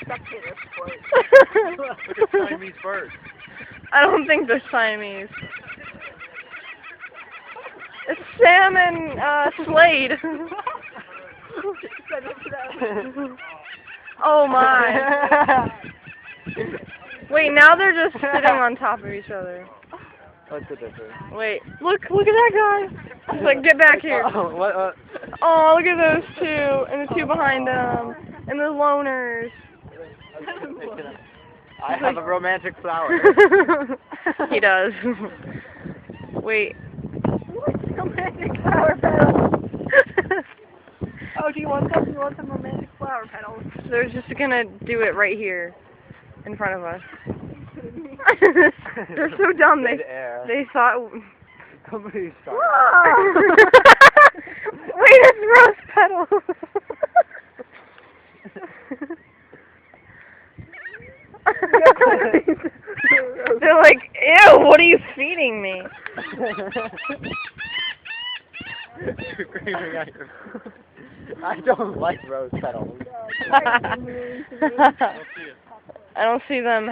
spectator sport. Look at Siamese birds. I don't think they're Siamese. It's Sam and Slade. Oh my. Wait, now they're just sitting on top of each other. What's the difference? Wait, look at that guy. He's like, get back here. Oh, what? Oh, look at those two, and the two behind them, and the loners. I have a romantic flower. He does. Wait. Romantic flower petals. Oh, do you want some? You want some romantic flower petals? They're just gonna do it right here, in front of us. They're so dumb. They thought. Somebody shot. Wait, it's rose petals. They're like, ew, what are you feeding me? Screaming at your... I don't like rose petals. I don't see them